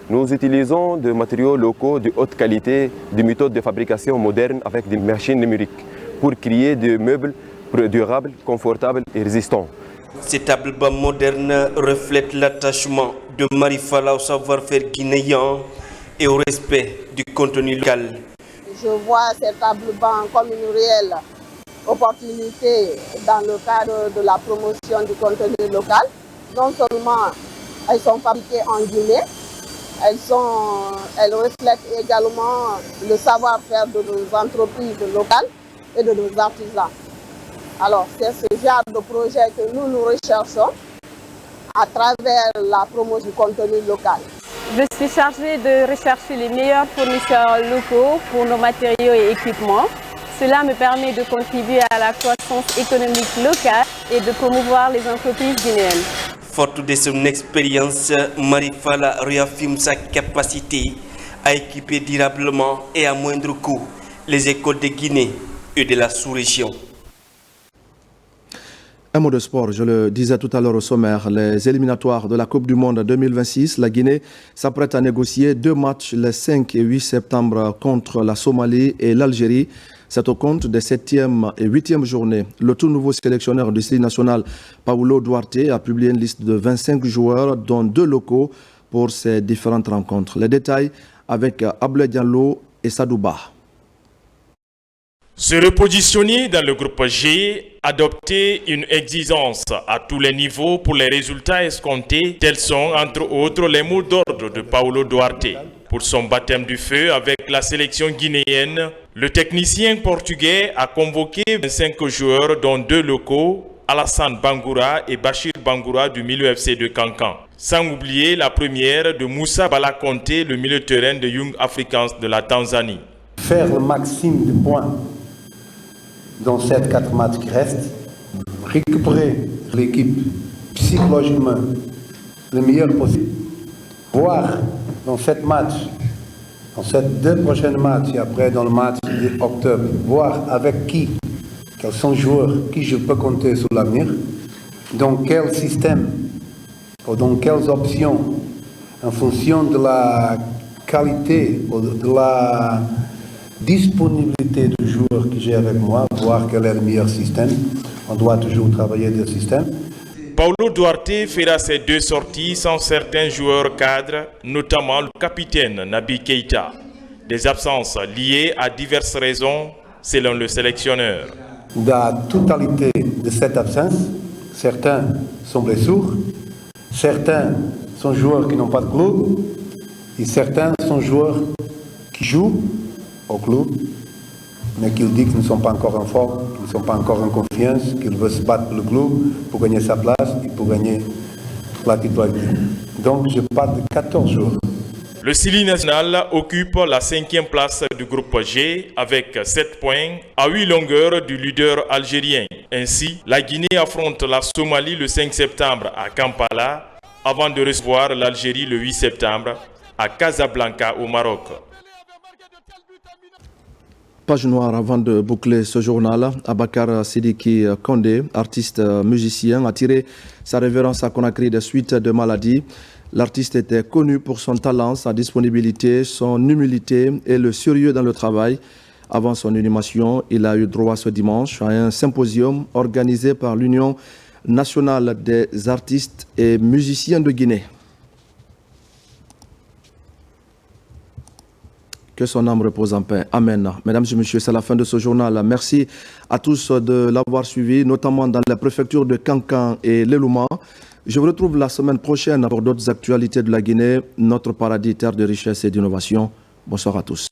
[SPEAKER 2] Nous utilisons des matériaux locaux de haute qualité, des méthodes de fabrication modernes avec des machines numériques pour créer des meubles durables, confortables et résistants.
[SPEAKER 29] Ces tables-bancs modernes reflètent l'attachement de Marifala au savoir-faire guinéen et au respect du contenu local.
[SPEAKER 26] Je vois ces tables-bancs comme une réelle opportunité dans le cadre de la promotion du contenu local. Non seulement elles sont fabriquées en Guinée, elles reflètent également le savoir-faire de nos entreprises locales et de nos artisans. Alors c'est ce genre de projet que nous recherchons à travers la promotion du contenu local.
[SPEAKER 4] Je suis chargée de rechercher les meilleurs fournisseurs locaux pour nos matériaux et équipements. Cela me permet de contribuer à la croissance économique locale et de promouvoir les entreprises guinéennes.
[SPEAKER 29] Forte de son expérience, Marifala réaffirme sa capacité à équiper durablement et à moindre coût les écoles de Guinée et de la sous-région.
[SPEAKER 1] Un mot de sport, je le disais tout à l'heure au sommaire, les éliminatoires de la Coupe du Monde 2026, la Guinée s'apprête à négocier 2 matchs les 5 et 8 septembre contre la Somalie et l'Algérie. C'est au compte des 7e et 8e journées. Le tout nouveau sélectionneur du style national, Paulo Duarte, a publié une liste de 25 joueurs, dont 2 locaux, pour ces différentes rencontres. Les détails avec Ablaye Diallo et Sadouba.
[SPEAKER 8] Se repositionner dans le groupe G, adopter une exigence à tous les niveaux pour les résultats escomptés, tels sont entre autres les mots d'ordre de Paulo Duarte. Pour son baptême du feu avec la sélection guinéenne, le technicien portugais a convoqué 25 joueurs dont 2 locaux, Alassane Bangoura et Bachir Bangoura du milieu FC de Cancan. Sans oublier la première de Moussa Balakonte, le milieu de terrain de Young Africans de la Tanzanie.
[SPEAKER 17] Faire le maximum de points dans ces 4 matchs qui restent, récupérer l'équipe psychologiquement le meilleur possible, voir dans 7 matchs, dans ces 2 prochains matchs et après dans le match d'octobre, voir avec qui, quels sont les joueurs qui je peux compter sur l'avenir, dans quel système ou dans quelles options, en fonction de la qualité ou de la disponibilité du joueur que j'ai avec moi, voir quel est le meilleur système. On doit toujours travailler des systèmes.
[SPEAKER 8] Paulo Duarte fera ses 2 sorties sans certains joueurs cadres, notamment le capitaine Nabi Keita. Des absences liées à diverses raisons, selon le sélectionneur.
[SPEAKER 17] La totalité de cette absence, certains sont blessures, certains sont joueurs qui n'ont pas de club, et certains sont joueurs qui jouent au club, mais qui disent qu'ils ne sont pas encore en forme, qu'ils ne sont pas encore en confiance, qu'ils veulent se battre pour le club pour gagner sa place et pour gagner la titularisation. Donc je parle de 14 jours.
[SPEAKER 8] Le Sili national occupe la 5e place du groupe G avec 7 points à 8 longueurs du leader algérien. Ainsi, la Guinée affronte la Somalie le 5 septembre à Kampala avant de recevoir l'Algérie le 8 septembre à Casablanca au Maroc.
[SPEAKER 1] Page noire avant de boucler ce journal. Abakar Sidiki Kondé, artiste musicien, a tiré sa révérence à Conakry des suites de maladie. L'artiste était connu pour son talent, sa disponibilité, son humilité et le sérieux dans le travail. Avant son inhumation, il a eu droit ce dimanche à un symposium organisé par l'Union nationale des artistes et musiciens de Guinée. Que son âme repose en paix. Amen. Mesdames et messieurs, c'est la fin de ce journal. Merci à tous de l'avoir suivi, notamment dans les préfectures de Kankan et l'Elouma. Je vous retrouve la semaine prochaine pour d'autres actualités de la Guinée, notre paradis, terre de richesse et d'innovation. Bonsoir à tous.